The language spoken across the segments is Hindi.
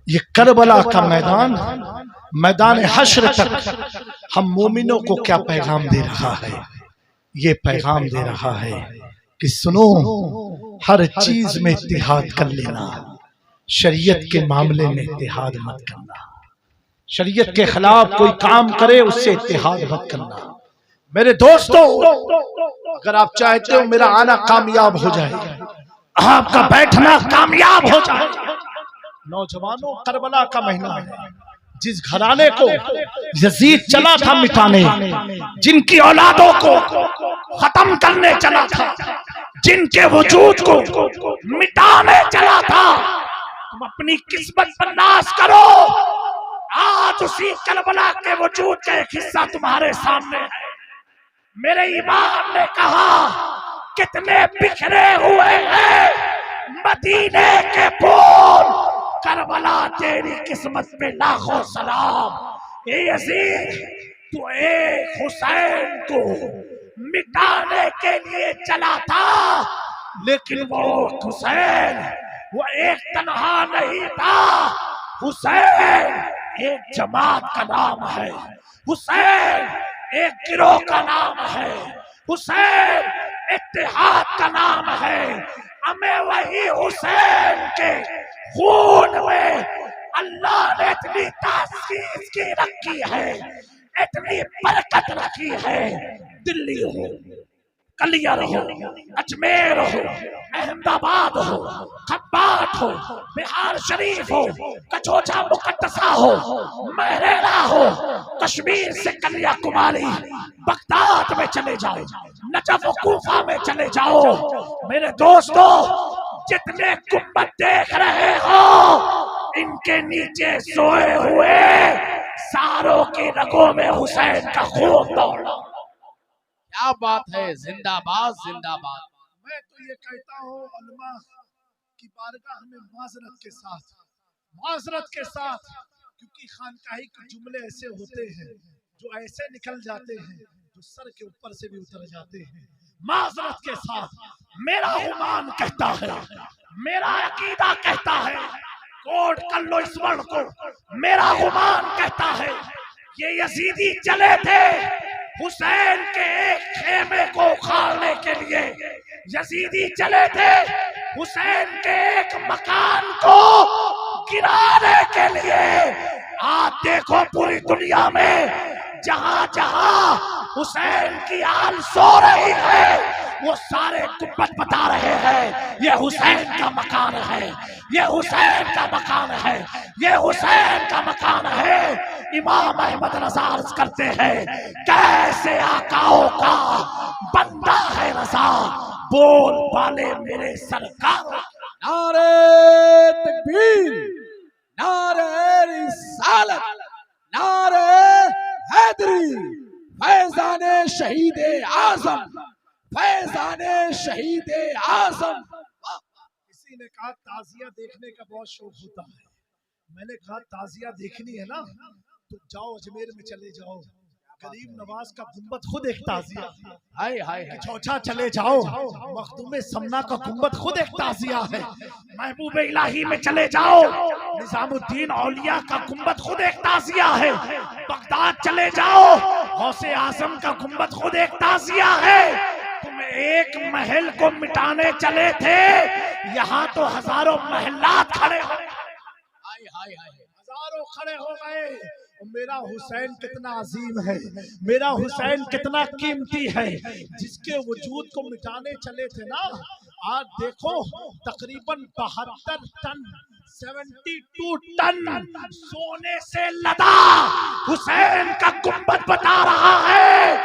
ये करबला का मैदान, मैदान हश्र तक हम मोमिनों को क्या पैगाम दे रहा है? ये पैगाम दे रहा है कि सुनो, हर चीज में इत्तिहाद कर लेना, शरीयत के मामले में इत्तिहाद मत करना। शरीयत के खिलाफ कोई काम करे उससे इत्तिहाद मत करना। मेरे दोस्तों, अगर आप चाहते हो मेरा आना कामयाब हो जाए, आपका बैठना कामयाब हो जाए, नौजवानों, करबला का महीना है। जिस घराने को यजीद चला था मिटाने, जिनकी औलादों को खत्म करने चला था, जिनके वजूद को मिटाने चला था, तुम अपनी किस्मत पर नाश करो। आज उसी करबला के वजूद का एक हिस्सा तुम्हारे सामने है। मेरे इमाम ने कहा, कितने बिखरे हुए हैं मदीने के फूल, करबला तेरी किस्मत में लाखों सलाम। ए यजीद, तू एक हुसैन को मिटाने के लिए चला था, लेकिन वो हुसैन वो एक तन्हा नहीं था। हुसैन एक जमात का नाम है, हुसैन एक गिरोह का नाम है, हुसैन इत्तेहाद का नाम है। हमें वही हुसैन के खून में अल्लाह ने इतनी तासीस की रखी है, इतनी बरकत रखी है। दिल्ली हो, कलियर हो, अजमेर हो, अहमदाबाद हो, खब्बाट हो, बिहार शरीफ हो, कचौचा मुकद्दसा हो, महरेरा हो, कश्मीर से कन्याकुमारी, बगदाद में चले जाओ, नजफ कूफा में चले जाओ। मेरे दोस्तों, जितने गुंबद देख रहे हो, इनके नीचे सोए हुए सारों की रगों में हुसैन का खून दौड़ा। क्या बात है, जिंदाबाद जिंदाबाद। मैं तो ये कहता हूँ, उलमा की बारगाह में माजरत के साथ, क्योंकि खानकाही के जुमले ऐसे होते हैं जो ऐसे निकल जाते हैं जो सर के ऊपर से भी उतर जाते हैं। माजरत के साथ मेरा ईमान कहता है, मेरा अकीदा कहता है, कोट कर लो इस वर्ड को, मेरा ईमान कहता है, ये यजीदी चले थे हुसैन के एक खेमे को उखाड़ने के लिए, यजीदी चले थे हुसैन के एक मकान को गिराने के लिए। आज देखो पूरी दुनिया में जहां जहां हुसैन की आल सो रही है, वो सारे गुंबद बता रहे हैं ये हुसैन का मकान है, ये हुसैन का मकान है, ये हुसैन का मकान है। इमाम अहमद रज़ा अर्ज करते हैं, कैसे आकाओं का बंदा है रज़ा, बोल वाले मेरे सरकार। नारे तकबीर, नारे रिसालत, नारे हैदरी, फैजाने शहीद आजम, फैजाने शहीद आजम। किसी ने कहा ताजिया देखने का बहुत शौक होता है, मैंने कहा ताजिया देखनी है ना तो जाओ अजमेर में चले जाओ, गरीब नवाज का गुंबद खुद एक ताजिया। हाय हाय, चौचा चले जाओ, मखदूम समना का गुंबद खुद एक ताजिया है। महबूब इलाही में चले जाओ, निजामुद्दीन औलिया का गुंबद खुद एक ताजिया है। बगदाद चले जाओ, गौसे आजम का गुंबद खुद एक ताजिया है। तुम एक महल को मिटाने चले थे, यहाँ तो हजारों महलात खड़े हो, हजारों खड़े हो गए। मेरा हुसैन कितना अजीम है, मेरा हुसैन कितना कीमती है, जिसके वजूद को मिटाने चले थे ना। आज देखो तकरीबन 72 टन 72 टन सोने से लदा हुसैन का गुंबद बता रहा है,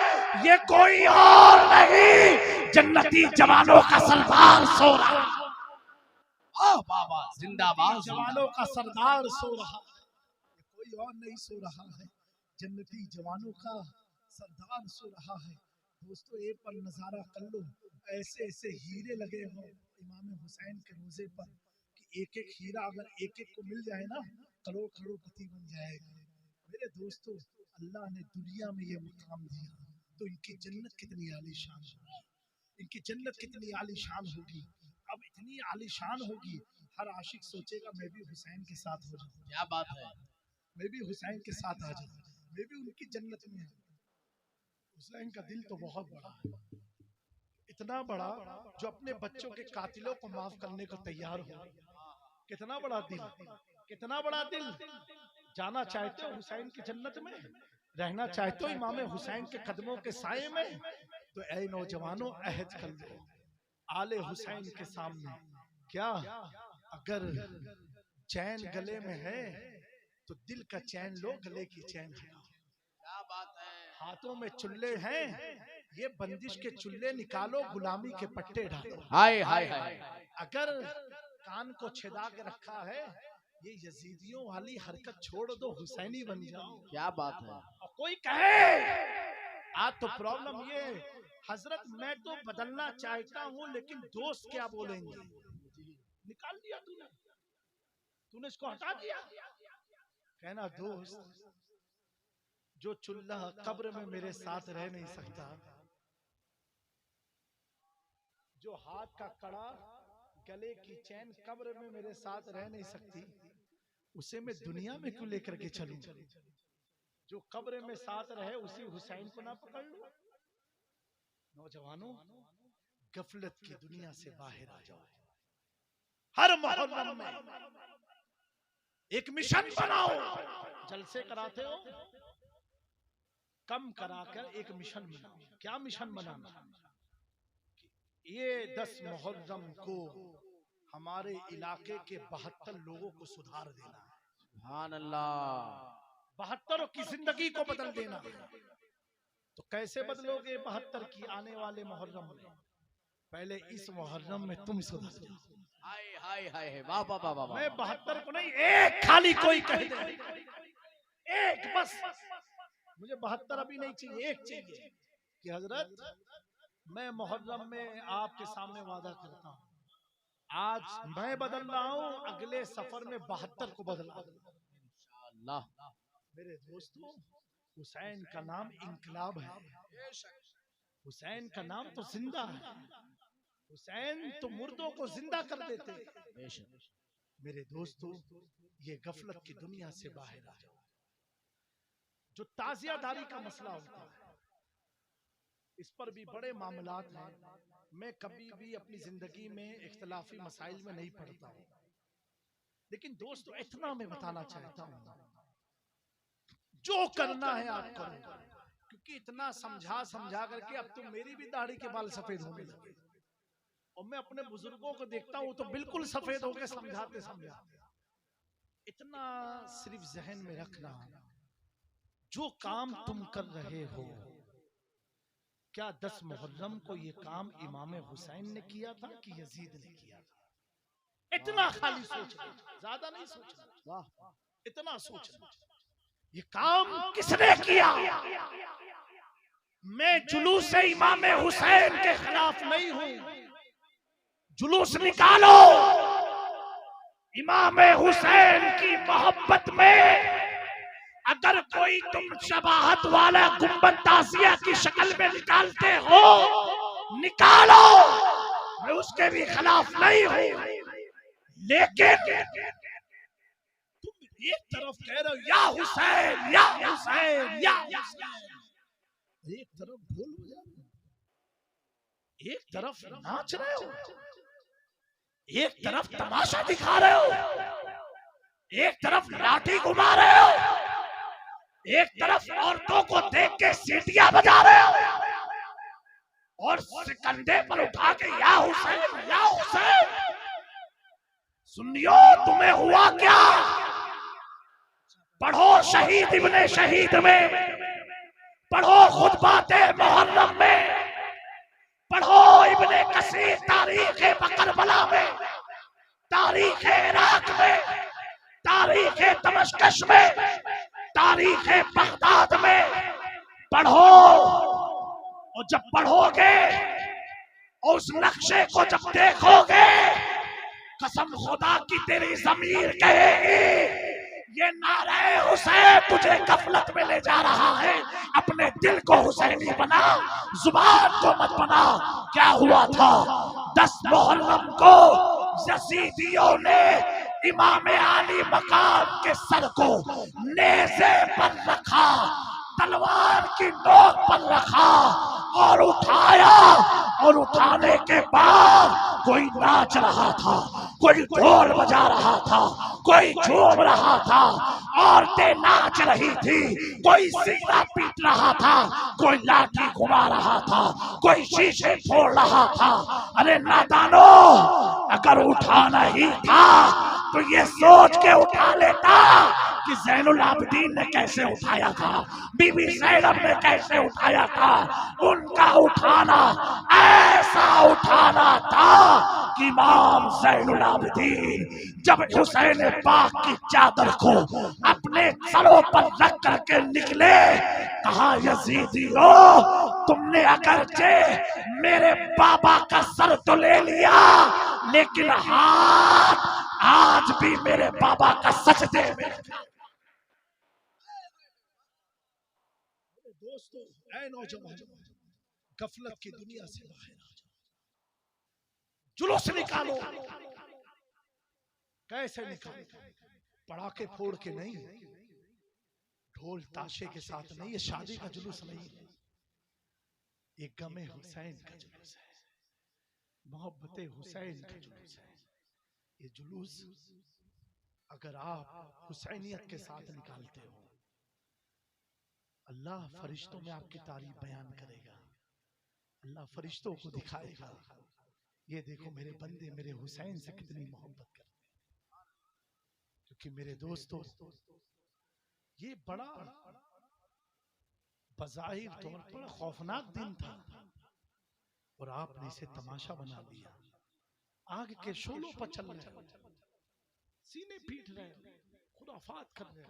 ये कोई और नहीं, जन्नती जवानों का सरदार सो रहा। बाबा जिंदाबाद, जवानों का सरदार सो रहा, कोई और नहीं सो रहा है, जन्नती जवानों का सरदार सो रहा है। दोस्तों एक पर नजारा कर लो, ऐसे ऐसे हीरे लगे हो इमाम हुसैन के रोजे पर कि एक एक हीरा अगर एक एक को मिल जाए ना, करोड़ करोड़पति बन जाएगा। मेरे दोस्तों, अल्लाह ने दुनिया में ये मुकाम दिया तो इनकी जन्नत कितनी आलीशान होगी, इनकी जन्नत कितनी आलीशान होगी। अब इतनी आलीशान होगी हर आशिक सोचेगा मैं भी हुसैन के साथ हो जाऊं, क्या बात है। मैं भी हुसैन के साथ आ जाऊं, मैं भी उनकी जन्नत में हूं। हुसैन का दिल तो बहुत बड़ा है, इतना बड़ा जो अपने बच्चों के कातिलों को माफ करने को तैयार हो। कितना बड़ा दिल, कितना बड़ा दिल। जाना चाहते हो हुसैन की जन्नत में, रहना चाहते हो इमाम हुसैन के कदमों के साए में, तो ऐ नौजवानों अहद कर लो आले हुसैन के सामने। क्या अगर चैन गले में है तो दिल का चैन लो, गले की चैन हटाओ। क्या बात है। हाथों में चुल्ले हैं, ये बंदिश के चुल्ले निकालो, गुलामी के पट्टे डालो। हाय हाय हाय। अगर कान को छिदा के रखा है, ये यजीदियों वाली हरकत छोड़ दो, हुसैनी बन जाओ। क्या बात है। और कोई कहे आज तो प्रॉब्लम ये हजरत मैं तो बदलना चाहता हूँ लेकिन दोस्त क्या बोलेंगे। निकाल दिया तूने, तूने इसको हटा दिया। कहना दोस्त जो चुल्ला कब्र में मेरे साथ रह नहीं सकता, जो हाथ का कड़ा गले की चैन कब्र में मेरे साथ रह नहीं सकती, उसे मैं दुनिया में क्यों लेकर के चलूं। जो कब्र में साथ रहे उसी हुसैन को ना पकड़ लूं। नौजवानों गफलत की दुनिया से बाहर आ जाओ। हर मुहर्रम में एक मिशन बनाओ। जलसे कराते हो, कम कराकर एक मिशन बनाओ। क्या मिशन बनाना? ये 10 मुहर्रम को हमारे इलाके के 72 लोगों को सुधार देना है। सुभान अल्लाह। 72 की जिंदगी को बदल देना है। तो कैसे बदलोगे 72 की आने वाले मुहर्रम में? पहले इस मुहर्रम में तुम सुधर जाओ। हाय हाय हाय, वाह वाह वाह वाह। मैं 72 को नहीं, एक खाली कोई कह दे, एक बस। मुझे 72 अभी नहीं चाहिए, एक चाहिए कि हजरत मैं मुहर्रम में आपके सामने वादा करता हूँ, आज मैं बदल रहा हूँ, अगले सफर में 72 को बदला इंशाअल्लाह। मेरे दोस्तों हुसैन का नाम इंकलाब है। हुसैन का नाम तो जिंदा है। हुसैन तो मुर्दों को जिंदा कर देते। मेरे दोस्तों ये गफलत की दुनिया से बाहर आ जाओ। जो ताजियादारी का मसला होता है, इस पर भी बड़े मामलात हैं। मैं कभी भी अपनी जिंदगी में इख्तिलाफी मसाइल में नहीं पड़ता हूँ, लेकिन दोस्तों इतना मैं बताना चाहता हूँ, जो करना है आप करो, क्योंकि इतना समझा समझा करके अब तो मेरी भी दाढ़ी के बाल सफेद होने लगे। और मैं अपने बुजुर्गों को देखता हूँ तो बिल्कुल सफेद होकर समझाते समझाते। इतना सिर्फ जहन में रखना, जो काम तुम कर रहे हो, क्या 10 मुहर्रम को ये काम इमाम हुसैन ने किया था कि यजीद ने किया था? इतना खाली सोचना, ज्यादा नहीं सोचना, इतना सोचना ये काम किसने किया। मैं जुलूस से इमाम हुसैन के खिलाफ नहीं हूं। जुलूस निकालो, इमाम हुसैन की मोहब्बत में अगर कोई तुम शबाहत वाला गुंबद ताजिया की शक्ल में निकालते हो, निकालो, मैं उसके भी खिलाफ नहीं हूं। लेकिन तुम एक तरफ कह रहे हो या हुसैन या हुसैन या हुसैन, एक तरफ बोल हो जाते, एक तरफ नाच रहे हो, एक तरफ तमाशा दिखा रहे हो, एक तरफ लाठी घुमा रहे हो, एक तरफ औरतों को देख के सीटियां बजा रहे हो, और कंधे पर उठा के या हुसैन या हुसैन। सुनियो तुम्हें हुआ क्या? पढ़ो शहीद इब्ने शहीद में, पढ़ो खुतबाते मुहर्रम में, पढ़ो इब्ने कसीर तारीख करबला में, तारीख इराक में, तारीख दमिश्क में, तारीख बगदाद में पढ़ो। और जब पढ़ोगे और उस नक्शे को जब देखोगे, कसम खुदा की तेरी ज़मीर कहेगी ये नारे हुसैन तुझे गफलत में ले जा रहा है। अपने दिल को हुसैनी बना, जुबान को मत बना। क्या हुआ था 10 मुहर्रम को यजीदियों ने इमाम आली मकाम के सर को नेज़े पर रखा, तलवार की नोक पर रखा और उठाया, और उठाने के बाद कोई नाच रहा था, कोई ढोल बजा रहा था, कोई झूम रहा था, औरतें नाच रही थी, कोई सीना पीट रहा था, कोई लाठी घुमा रहा था, कोई शीशे फोड़ रहा था। अरे नादानो, अगर उठाना ही था तो ये सोच के उठा लेता कि ज़ैनुल आबिदीन ने कैसे उठाया था, बीबी ज़ैनब ने कैसे उठाया था। उनका उठाना ऐसा उठाना था कि इमाम ज़ैनुल आबिदीन जब हुसैन पाक की चादर को अपने सरों पर रख करके निकले, कहा यजीदियो, तुमने अगरचे मेरे बाबा का सर तो ले लिया, लेकिन हाथ आज भी मेरे बाबा का सजदे में। दोस्तों, ऐ नौजवान, गफलत की दुनिया से बाहर आ जाओ, जुलूस निकालो। कैसे निकालो? पटाखे फोड़ के नहीं, ढोल ताशे के साथ नहीं, ये शादी का जुलूस नहीं है, ये गमे हुसैन का जुलूस है, मोहब्बते हुसैन का जुलूस है। ये जुलूस अगर आप हुसैनियत के साथ निकालते हो, अल्लाह फरिश्तों में आपकी तारीफ बयान करेगा, अल्लाह फरिश्तों को दिखाएगा, ये देखो मेरे बंदे मेरे हुसैन से कितनी मोहब्बत करते हैं। क्योंकि मेरे दोस्तों, ये बड़ा बज़ाहिर तौर पर खौफनाक दिन था और आपने इसे तमाशा बना दिया। आग के शोलों पर चल रहे, सीने पीट रहे, खुराफात कर रहे।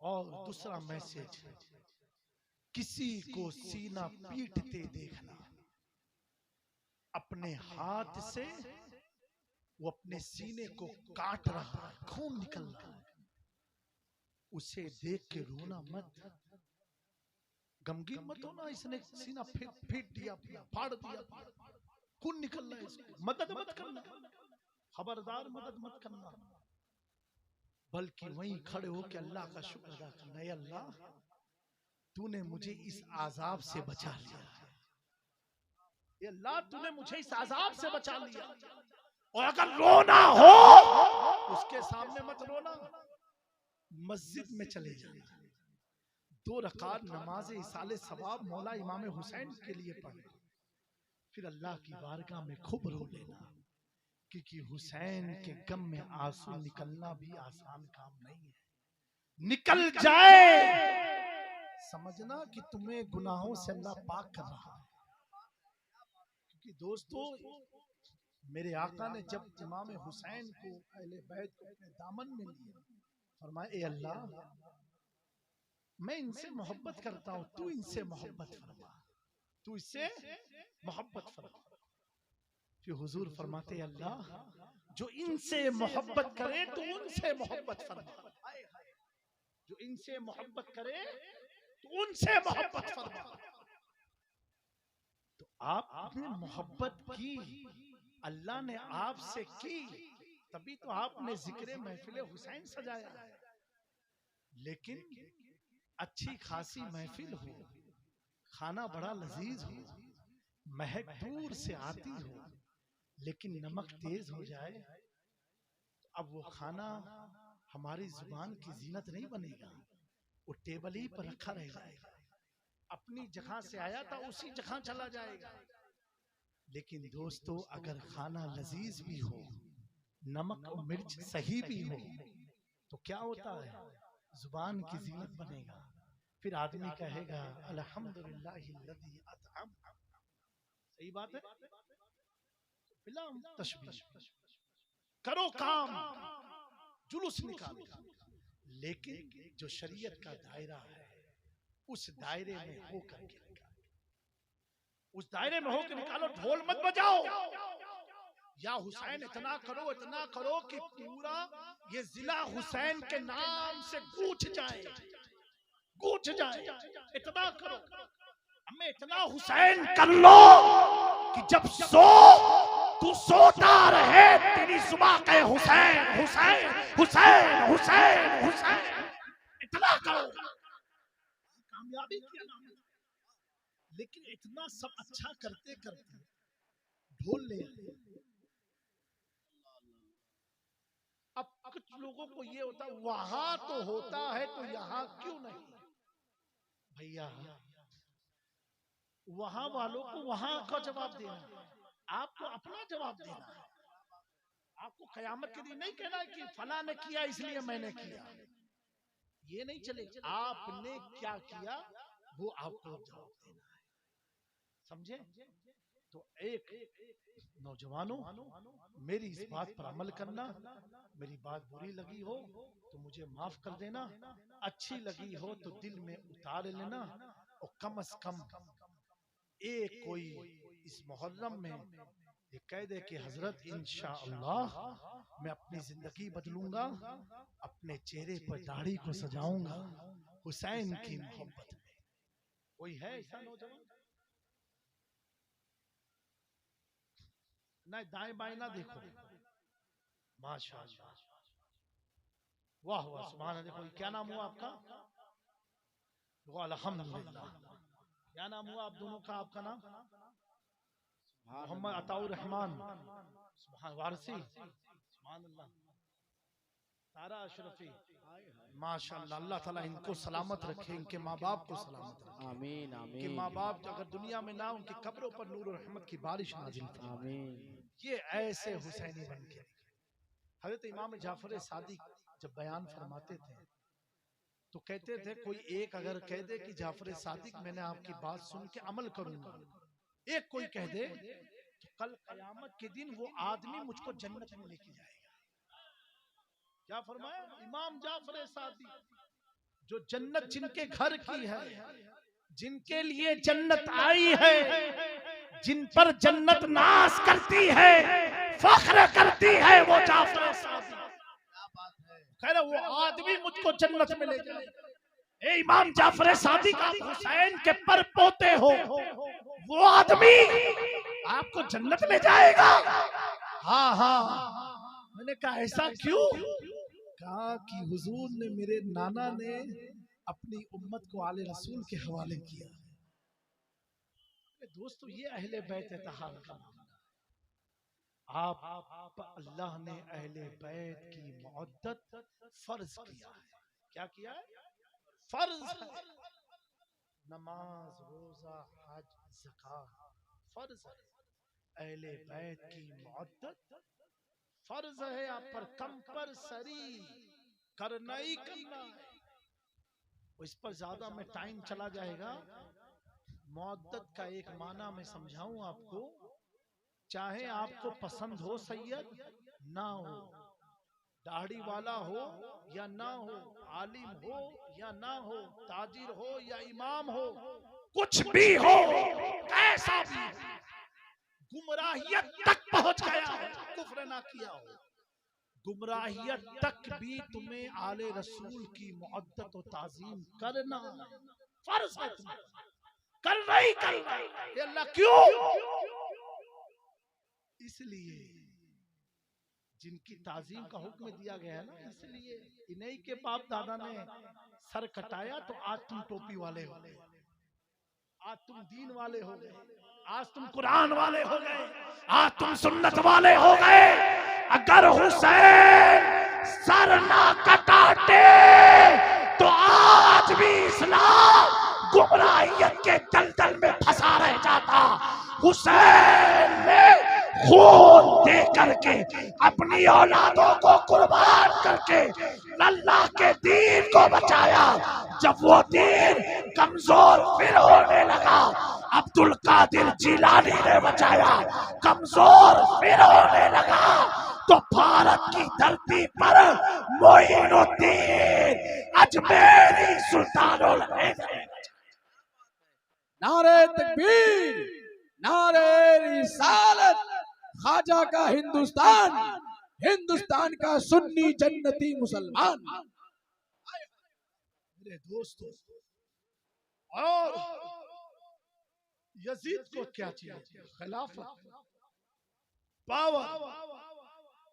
और दूसरा मैसेज, किसी को सीना पीटते देखना, अपने हाथ से वो अपने सीने को काट रहा है, खून निकल रहा है, उसे देख के रोना मत, गमगीन मत होना, इसने सीना पीट दिया, फाड़ दिया, खून निकल रहा है, इसको मदद मत करना, खबरदार मदद मत करना, बल्कि वहीं खड़े होकर अल्लाह का शुक्र अदा करना, है अल्लाह तूने मुझे इस आजाब से बचा लिया, ये अल्लाह तूने मुझे इस आजाब से बचा लिया। और अगर रोना हो उसके सामने मत रोना, मस्जिद में चले जाना, 2 रकात नमाज इसाले सवाब मौला इमाम हुसैन के लिए पढ़े, फिर अल्लाह की बारगाह में खूब रो लेना, क्योंकि हुसैन के गम में आंसू निकलना भी आसान काम नहीं है। निकल जाए समझना कि तुम्हें गुनाहों से अल्लाह पाक कर रहा है। क्योंकि दोस्तों, मेरे आका ने जब इमाम हुसैन को, अहले बैत को अपने दामन में लिया, फरमाया ए अल्लाह, मैं इनसे मोहब्बत करता हूं, तू इनसे मोहब्बत फरमा, तू इससे मोहब्बत फरमा। फिर हुजूर फरमाते अल्लाह, जो इनसे मोहब्बत करे तो उनसे मोहब्बत फरमा, जो इनसे मोहब्बत करे तो उनसे मोहब्बत फरमा। तो आपने मोहब्बत की, अल्लाह ने आपसे की, तभी तो आपने जिक्र महफिल हुसैन सजाया। लेकिन अच्छी खासी महफिल हो, खाना बड़ा लजीज हो, महक दूर से आती हो, लेकिन नमक तेज हो जाए तो अब वो खाना हमारी जुबान की जीनत नहीं बनेगा, वो टेबल ही पर रखा रह जाएगा, अपनी जगह से आया था उसी जगह चला जाएगा। लेकिन दोस्तों, अगर खाना लजीज भी हो, नमक और मिर्च सही भी हो, तो क्या होता है, जुबान की जीनत बनेगा। फिर आदमी कहेगा अल्हम्दुलिल्लाहिल्लज़ी अतअम। सही बात है। बिला तशबीह करो काम, जुलूस निकालो, लेकिन जो शरीयत का दायरा है उस दायरे में होकर के निकालो, उस दायरे में होकर निकालो। ढोल मत बजाओ, या हुसैन इतना करो कि पूरा ये जिला हुसैन के नाम से गूंज जाए, इतना करो। हमें इतना हुसैन कर लो कि जब सो तू सोता रहे तेरी जुबां के हुसैन हुसैन हुसैन हुसैन हुसैन, इतना करो कामयाबी क्या नाम है। लेकिन इतना सब अच्छा करते करते ढोल ले आए। अब कुछ लोगों को ये होता है वहां तो होता है तो यहाँ क्यों नहीं। भैया वहां वालों को वहां का जवाब देना है, आपको अपना जवाब देना है। आपको कयामत के दिन नहीं कहना है कि फला ने किया इसलिए मैंने किया, ये नहीं चलेगा। आपने क्या किया वो आपको जवाब देना है, समझे। तो एक नौजवानों मेरी इस बात पर अमल करना। मेरी बात बुरी लगी हो तो मुझे माफ कर देना, अच्छी लगी हो तो दिल में उतार लेना। और कम से कम एक कोई इस मुहर्रम में ये कह दे कि हजरत इंशाअल्लाह मैं अपनी जिंदगी बदलूंगा, अपने चेहरे पर दाढ़ी को सजाऊंगा हुसैन की मोहब्बत में। कोई है ऐसा नौजवान? ना दाएं बाएं ना देखो, माशाअल्लाह, वाह वाह सुभान अल्लाह। देखो क्या नाम हुआ आपका? वो अल्हम्दुलिल्लाह। क्या नाम हुआ आप दोनों का? आपका नाम मोहम्मद अताउर रहमान सुभान वारसी सुभान अल्लाह, तारा अशरफी माशाअल्लाह। अल्लाह ताला इनको सलामत रखे, इनके माँ बाप को सलामत रखे। आमीन कि आमीन माँ बाप अगर दुनिया में ना, उनकी कब्रों पर नूर और रहमत की बारिश नाजिल फरमाए। आमीन। ये ऐसे हुसैनी बन के हजरत इमाम जाफर सादिक जब बयान फरमाते थे तो कहते थे कोई एक अगर कह दे कि जाफर सादिक मैंने आपकी बात सुन के अमल करूंगा, एक कोई कह दे तो कल कयामत के दिन वो आदमी मुझको जन्नत में लेके जाएगा। क्या फरमाया इमाम जाफर सादिक? जो जन्नत जिनके घर की है, जिनके लिए जन्नत आई है, जिन पर जन्नत नाज करती है, फख्र करती है, वो जाफर सादिक। कह रहे वो आदमी मुझको जन्नत में ले जाएगा। ए इमाम जाफर सादिक आप हुसैन के पर पोते हो, वो आदमी आपको जन्नत ले जाएगा? हाँ हाँ। मैंने कहा ऐसा क्यों? कहा कि हुजूर ने, मेरे नाना ने अपनी उम्मत को आले रसूल के हवाले किया। दोस्तों ये अहले बैत इत्तेहाद का मामला। आप अल्लाह ने अहले बैत की मुअद्दत फर्ज किया है। क्या किया है? फर्ज है। नमाज रोजा हज ज़कात फर्ज है। अहले बैत की मुअद्दत फर्ज है आप पर, कंपल्सरी करना ही करना है। इस पर ज्यादा में टाइम चला जाएगा। मुअद्दत का एक माना मैं समझाऊं आपको। चाहे आपको पसंद हो सैयद ना हो, दाढ़ी वाला हो या ना हो, आलिम हो या ना हो, ताजिर हो या इमाम हो, कुछ भी हो, कैसा भी हो, गुमराहियत तक पहुंच गया हो, कुफ्र ना किया हो, गुमराहियत तक भी तुम्हें आले रसूल की मुअद्दत और ताजीम करना फर्ज है। तुम्हें करना ही करना। ये अल्लाह क्यों? इसलिए जिनकी ताजीम का हुक्म दिया गया है ना, इसलिए इन्हीं के बाप दादा ने सर कटाया तो आज तुम टोपी वाले हो गए, आज तुम दीन वाले हो गए, आज तुम कुरान वाले हो गए, आज तुम सुन्नत वाले हो गए। अगर हुसैन सर ना कटाते तो आज भी इस्लाम गुमराहियत के दलदल में फंसा रह जाता। हुसैन ने खून दे करके अपनी औलादों को कुर्बान करके अल्लाह के दीन को बचाया। जब वो दीन कमजोर फिर होने लगा, अब्दुल कादिर जिलानी ने बचाया, कमजोर फिर होने लगा, तो भारत की धरती पर मोइनुद्दीन अजमेरी सुल्तानुल हिंद। नारे तकबीर, नारे रिसालत, ख्वाजा का हिंदुस्तान, हिंदुस्तान का सुन्नी जन्नती मुसलमान। मेरे दोस्तों, और यजीद को क्या चाहिए? खिलाफत। पावर।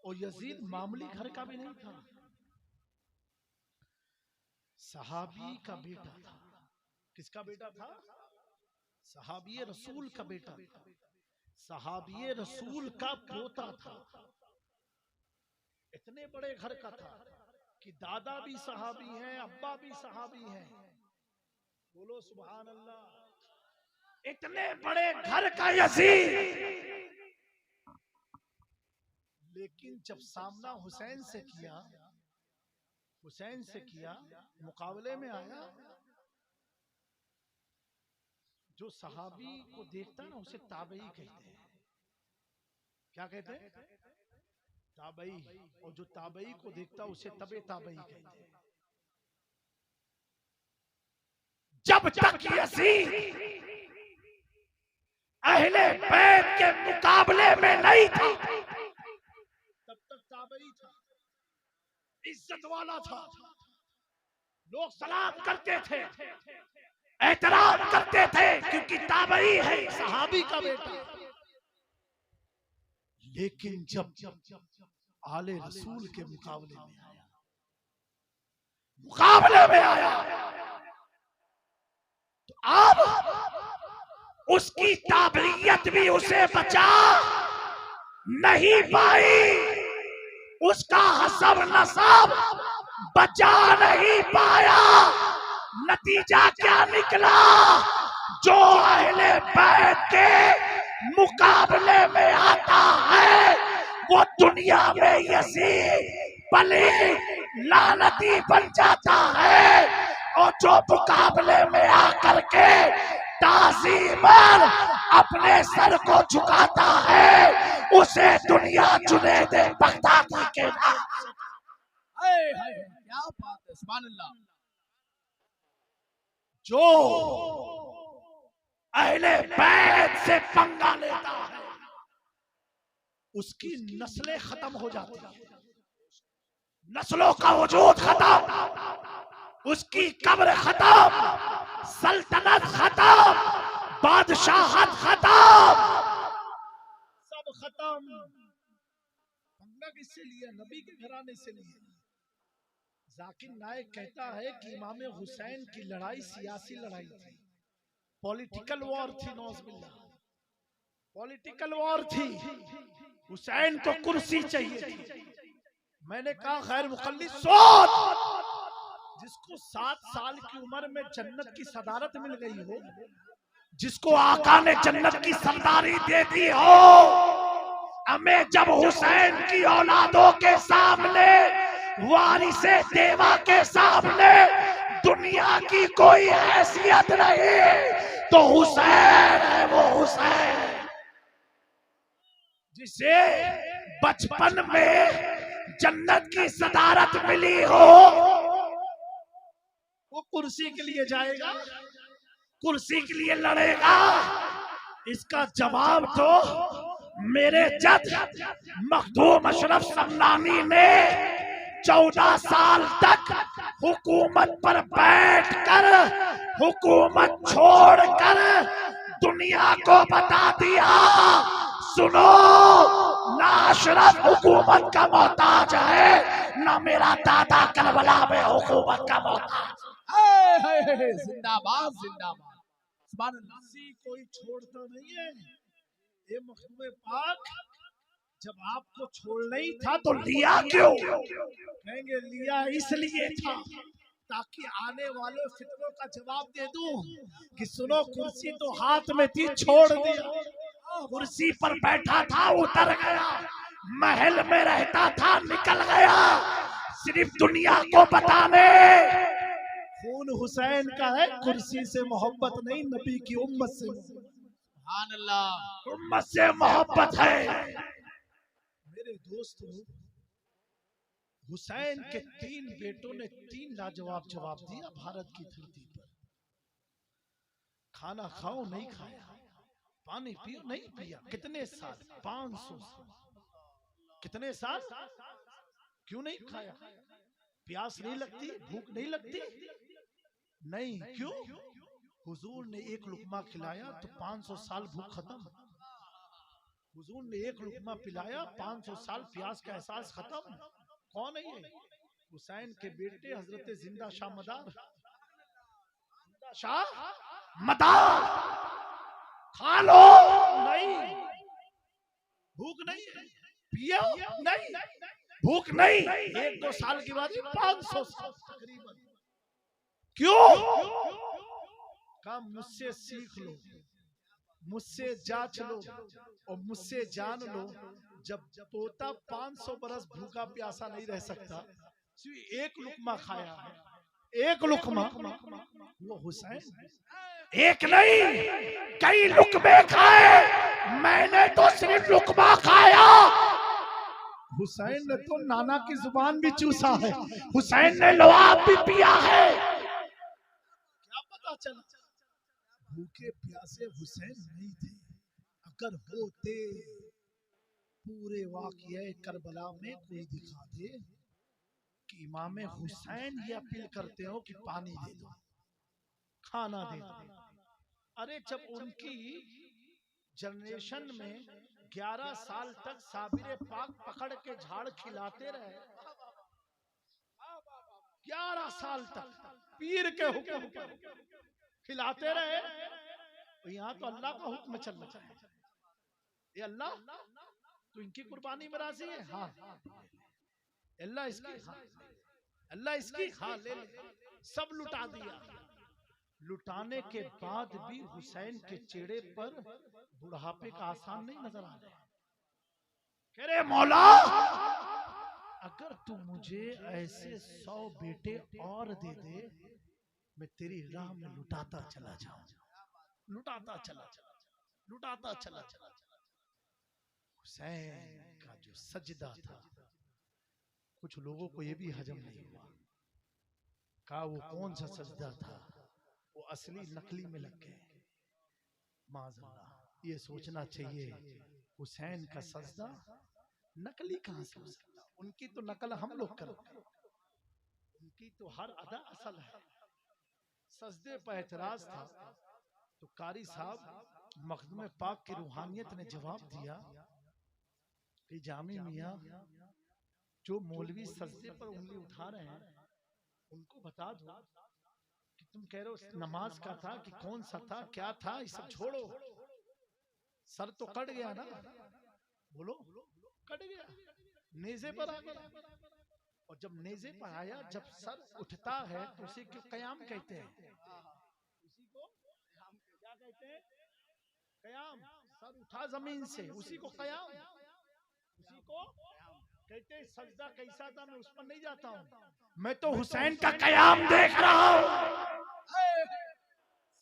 और यजीद मामूली घर का भी नहीं था, सहाबी का बेटा था। किसका बेटा था? सहाबी रसूल का बेटा था, सहाबी रसूल का पोता था। इतने बड़े घर का था कि दादा भी सहाबी हैं, अब्बा भी सहाबी हैं। बोलो सुभान अल्लाह। इतने बड़े घर का यजीद, लेकिन जब सामना हुसैन से किया, मुकाबले में आया, जो सहाबी को देखता है ना उसे ताबई कहते हैं। क्या कहते हैं? ताबई। और जो ताबई को देखता उसे तबे ताबई कहते हैं। जब तक यजीद अहले बैत के मुकाबले में नहीं था, तब तक ताबई था, इज्जत वाला था। लोग सलाम करते थे, एहतराम करते थे, क्योंकि ताबई है, सहाबी का बेटा। लेकिन जब आले रसूल के मुकाबले में आया तो अब उसकी ताबईयत भी उसे बचा नहीं पाई, उसका हसब नसब बचा नहीं पाया। नतीजा क्या निकला? जो अहले बैत के मुकाबले में आता है वो दुनिया में यजीद पलीद लानती बन जाता है, और जो मुकाबले में आकर के ताज़ीमन अपने सर को झुकाता है उसे दुनिया जुनैद बगदादी के नाम। क्या बात है, सुभान अल्लाह। जो अहले बैत से पंगा लेता है उसकी नस्लें खत्म हो जाती हैं, नस्लों का वजूद खत्म, उसकी कब्र खत्म, सल्तनत खत्म, बादशाहत खत्म, सब खत्म। पंगा किससे लिया? नबी के घराने से लिया। जाकिर नायक कहता है कि इमाम हुसैन की लड़ाई सियासी लड़ाई थी, पॉलिटिकल वॉर थी। नौज़बिल्लाह, पॉलिटिकल वॉर थी। हुसैन को कुर्सी चाहिए थी। मैंने कहा खैर मुखल्लिस सोच, जिसको 7 साल की उम्र में जन्नत की सदारत मिल गई हो, जिसको आका ने जन्नत की सरदारी दे दी हो, हमें जब हुसैन की औलादों के सामने, वारिसे देवा के सामने दुनिया की कोई हैसियत नहीं, तो हुसैन है वो हुसैन जिसे बचपन में जन्नत की सदारत मिली हो। वो कुर्सी के लिए जाएगा, कुर्सी के लिए लड़ेगा। इसका जवाब तो मेरे जज मखदूम अशरफ समनानी ने 14 साल तक हुकूमत पर बैठकर हुकूमत छोड़कर दुनिया को बता दिया, सुनो, ना अशरफ हुकूमत का मोहताज है, ना मेरा दादा करबला में हुकूमत का मोहताज। जिंदाबाद जिंदाबाद, सुभान अल्लाह। कोई छोड़ता नहीं है। ये मखदूम पाक जब आपको छोड़ना ही था तो लिया क्यों? कहेंगे लिया इसलिए था ताकि आने वाले फितरों का जवाब दे दूं कि सुनो, कुर्सी तो हाथ में थी, छोड़ दिया। कुर्सी पर बैठा था, उतर गया, महल में रहता था, निकल गया, सिर्फ दुनिया को बताने। खून हुसैन का है, कुर्सी से मोहब्बत नहीं, नबी की उम्मत से, सुभान अल्लाह, उम्मत से मोहब्बत है। मेरे दोस्तों, हुसैन के 3 बेटों ने 3 लाजवाब जवाब दिया भारत की धरती पर। खाना खाओ, नहीं खाया, पानी पियो, नहीं पिया। कितने साल? 500 साल। कितने साल? क्यों नहीं खाया? प्यास नहीं लगती, भूख नहीं लगती? नहीं, क्यों? हुजूर ने एक लुकमा खिलाया तो 500 साल भूख खत्म। हुजूर ने एक लुकमा पिलाया, 500 साल प्यास का एहसास खत्म। कौन है ये? हुसैन के बेटे हजरत जिंदा शाह मदार। शाह मदार खा लो, नहीं भूख नहीं है, पियो नहीं भूख नहीं। 1-2 साल की बात, 500 साल तकरीबन। क्यों? कहा मुझसे सीख लो, मुझसे जांच लो और मुझसे जान लो। जब तोता 500 बरस भूखा प्यासा नहीं रह सकता, सिर्फ एक लुकमा खाया, एक लुकमा। वो हुसैन एक नहीं कई लुकमे खाए, मैंने तो सिर्फ लुकमा खाया। हुसैन ने तो नाना की जुबान भी चूसा है, हुसैन ने लवाब भी पिया है। क्या पता चला? भूखे प्यासे हुसैन नहीं थे। अगर होते, पूरे वाक़या करबला में कोई दिखा दे कि इमाम हुसैन ये अपील करते हो कि पानी दे दो, खाना दे दो। अरे जब उनकी जनरेशन में 11 साल तक साबिर पाक पकड़ के झाड़ खिलाते रहे, 11 साल तक पीर के हुक्म पर खिलाते रहे, तो यहाँ तो अल्लाह का हुक्म चल रहा है। ये अल्लाह तो इनकी कुर्बानी में राजी है। हाँ अल्लाह इसकी, हाँ अल्लाह इसकी, हाँ ले ले। सब लुटा दिया। लुटाने के बाद भी हुसैन के चेहरे पर बुढ़ापे का आसान नहीं नजर आ रहा। कह रहे मौला, अगर तू मुझे ऐसे 100 बेटे और दे दे, मैं तेरी राह में लुटाता चला जाऊं, लुटाता चला जाऊं, लुटाता चला जाऊं। हुसैन का जो सजदा था, कुछ लोगों को ये भी हजम नहीं हुआ। कहा वो कौन सा सजदा था? वो असली नकली में लग गए। माज़अल्लाह, ये सोचना चाहिए हुसैन का सजदा नकली कहां से हो सकता? उनकी तो नकल हम लोग करते हैं, उनकी तो हर अदा असल है। सजदे पर एतराज था तो कारी साहब मखदूम पाक की रूहानियत ने जवाब दिया कि जामी मियां, जो मौलवी सजदे पर उंगली उठा रहे हैं उनको बता दो कि तुम कह रहे हो नमाज का था कि कौन सा था, क्या था, ये सब छोड़ो। सर तो कट गया ना, बोलो कट गया, नेज़े पर आ गया। और जब नेज़े पर आया, जब सर उठता है तो उसे क्यों कयाम कहते हैं? उसी को क्या कहते हैं? कयाम। सर उठा जमीन से, उसी को कयाम, उसी को कहते हैं। सजदा कैसा था मैं उस पर नहीं जाता हूँ, मैं तो हुसैन का कयाम देख रहा हूँ।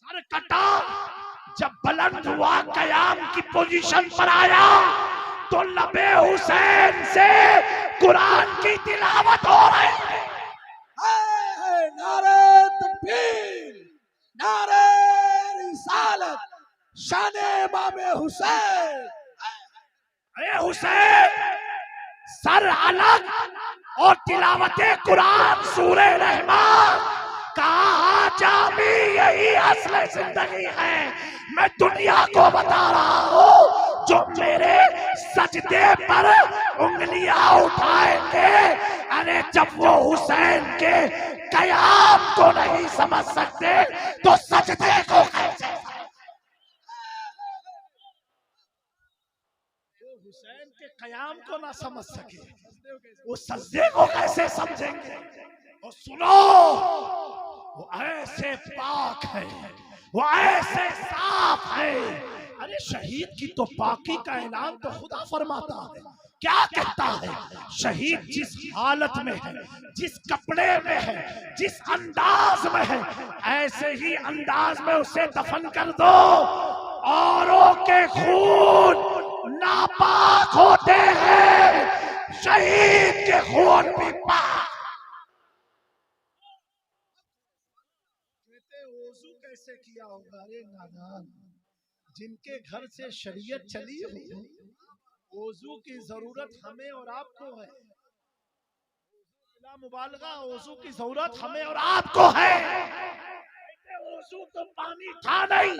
सर कटा, जब बुलंद हुआ कयाम की पोजीशन पर आया तो लबे हुसैन से कुरान की तिलावत हो रही है। नारे तकबीर, नारे रिसालत, शाने इमाम हुसैन। अरे हुसैन, सर अलग और तिलावते कुरान सूरे रहमान। कहा जामी यही असली जिंदगी है। मैं दुनिया को बता रहा हूँ, जो मेरे सजदे पर उंगलियां उठाएंगे, अरे जब वो हुसैन के कयाम को नहीं समझ सकते तो सजदे को कैसे? हुसैन के कयाम को ना समझ सके, वो सजदे को कैसे समझेंगे? और सुनो, वो ऐसे पाक है, वो ऐसे साफ है। अरे शहीद की तो पाकी का ऐलान तो खुदा फरमाता है। क्या कहता है? शहीद जिस हालत में है, जिस कपड़े में है, जिस अंदाज में है, ऐसे ही अंदाज में उसे दफन कर दो। औरों के खून नापाक होते हैं, शहीद के खून भी पाक। वजू कैसे किया होगा? अरे नादान, जिनके घर से शरीयत चली हो, वजू की जरूरत हमें और आपको है। मुबालगा, वजू की जरूरत हमें और आपको है। वजू तो पानी था नहीं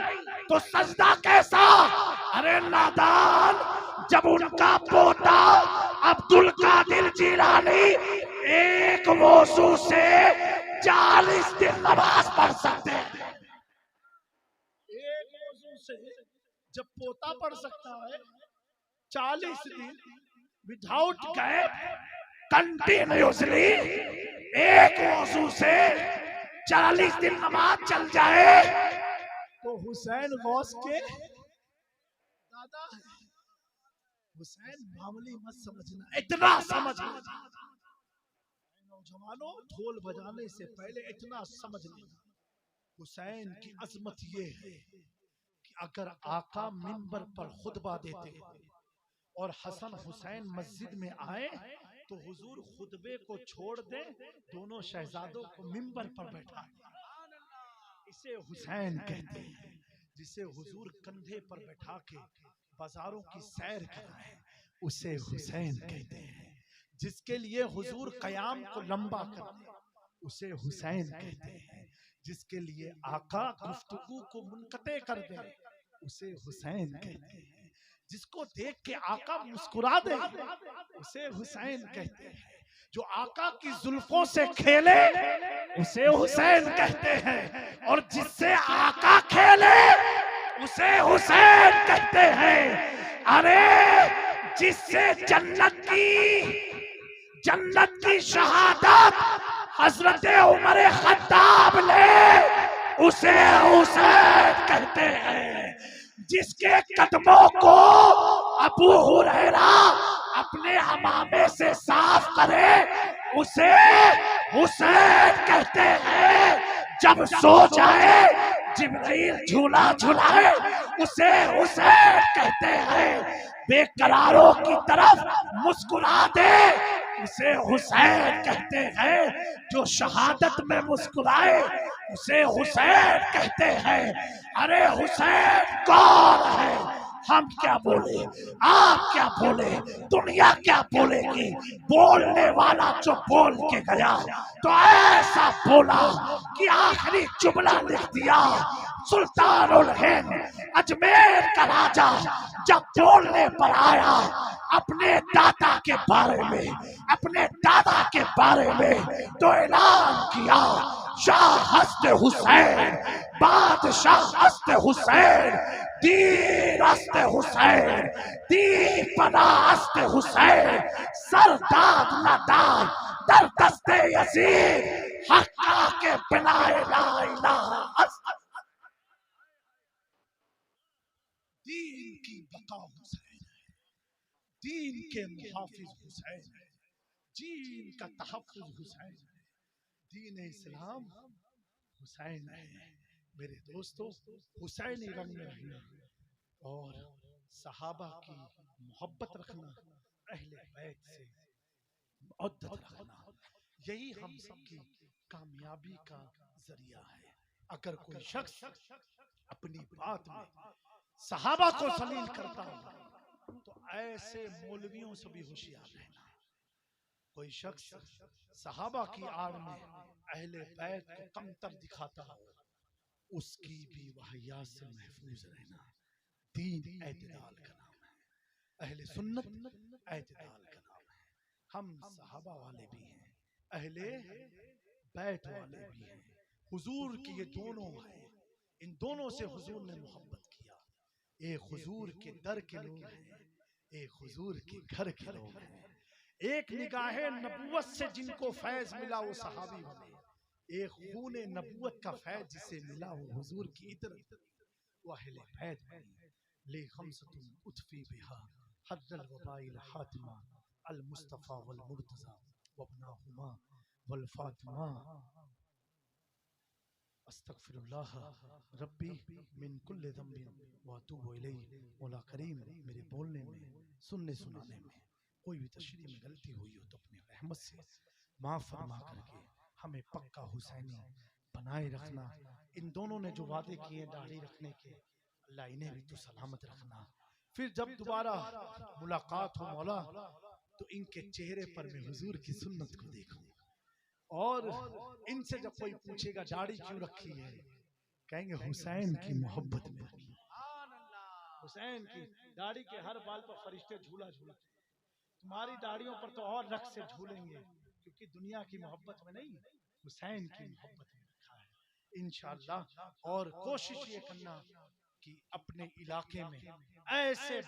तो सजदा कैसा? अरे नादान, जब उनका पोता अब्दुल कादिर जिलानी एक वजू से 40 दिन नमाज पढ़ सकते हैं। एक वजू से जब पोता पढ़ सकता है 40 दिन विदाउट गैप कंटिन्यूसली, एक वजू से 40 दिन नमाज चल जाए तो हुसैन गौस के दादा है। हुसैन मामूली मत समझना, इतना समझना। नौजवानों, ढोल बजाने से पहले इतना समझ लेना, हुसैन की अजमत ये है कि अगर आका मिंबर पर खुतबा देते और हसन हुसैन मस्जिद में आए तो हुजूर खुतबे को छोड़ दें, दोनों शहजादों को मिंबर पर बैठा दें। इसे हुसैन कहते हैं, जिसे हुजूर कंधे पर बैठा के बाजारों की सैर कराए, उसे हुसैन कहते हैं। जिसके लिए हुजूर कयाम को लंबा कर दे, उसे हुसैन कहते हैं। जिसके लिए आका गुफ्तगू को मुनक़ते कर दे, उसे हुसैन कहते हैं। जिसको देख के आका मुस्कुरा दे, उसे हुसैन कहते हैं। जो आका की जुल्फों से खेले, उसे हुसैन कहते हैं। और जिससे आका खेले, उसे हुसैन कहते हैं। अरे जिससे जन्नत की शहादत हजरत उमर खत्ताब ले, उसे हुसैन कहते हैं। जिसके कदमों को अबू हुरैरा अपने हमामे से साफ करे, उसे हुसैन कहते हैं। जब सो जाए जिब्रील झूला झुलाए, उसे हुसैन कहते हैं। बेकरारों की तरफ मुस्कुरा दे, उसे हुसैन कहते हैं। जो शहादत में मुस्कुराए, उसे हुसैन कहते हैं। अरे हुसैन कौन है? हम क्या बोले, आप क्या बोले, दुनिया क्या बोलेगी? बोलने वाला जो बोल के गया तो ऐसा बोला कि आखिरी जुमला लिख दिया। सुल्तानुल हिंद अजमेर का राजा जब बोलने पर आया अपने दादा के बारे में, अपने दादा के बारे में, तो ऐलान किया, शाह हस्त हुसैन, बादशाह हस्त हुसैन, दीन हस्त हुसैन, दीपना हस्त हुसैन, सरदाद नदाद दर दस्ते यजीद, हक्का के बिनाए ला इलाहा। दीन की बका हुसैन है, दीन के मुहाफिज हुसैन है, दीन का तहफ्फुज हुसैन है, दीन इस्लाम हुसैन है। मेरे दोस्तों, हुसैनी रंग में रहना और सहाबा की मोहब्बत रखना, अहले बैत से मुअद्दत रखना, यही हम सबकी कामयाबी का जरिया है। अगर कोई शख्स अपनी बात में सहाबा को सलील करता हो तो ऐसे मौलवियों से भी होशियार रहना। कोई शख्स सहाबा की आड़ में अहले बैत को कमतर दिखाता हो, उसकी भी वहय्यात से महफूज रहना। दीन एतदाल का नाम है, अहले सुन्नत एतदाल का नाम है। हम सहाबा वाले भी हैं, अहले बैत वाले भी हैं। हुजूर की ये दोनों हैं, इन दोनों से हुजूर ने मोहब्बत किया। एक हुजूर के दर के लोग हैं, एक हुजूर के घर के लोग हैं। एक निगाहे नबुवत से जिनको फैज मिला वो सहाबी बने, एक खून नबुवत का फैज जिसे मिला वो हुजूर की इतरत, वो अहले बैत बने। ले खमसतुन उतफी बिहा हद्दल वबाइल हातिमा अल मुस्तफा वल मुर्तजा वबनाहुमा वल फातिमा। अस्तगफिरुल्लाह रब्बी मिन कुल्लि ज़ंबिन व अतूबु इलैहि। मौला करीम, मेरे बोलने में, सुनने सुनाने में कोई भी तशरीह में गलती हुई हो तो अपनी रहमत से माफ फरमा करके हमें पक्का हुसैनी बनाए रखना। इन दोनों ने जो वादे किए दाढ़ी रखने के, अल्लाह इन्हें भी तो सलामत रखना। फिर जब दोबारा मुलाकात हो मौला, तो इनके चेहरे पर मैं हुजूर की सुन्नत को देखूं। और इनसे जब कोई पूछेगा दाढ़ी क्यों रखी है, कहेंगे हुसैन की मोहब्बत में रखी। हुसैन की दाढ़ी के हर बाल पर फरिश्ते झूला झूलते, तुम्हारी दाढ़ियों पर तो और रख से झूलेंगे, क्योंकि दुनिया की मोहब्बत में नहीं, हुसैन की मोहब्बत में रखा है इंशाअल्लाह। और कोशिश ये करना कि अपने इलाके में ऐसे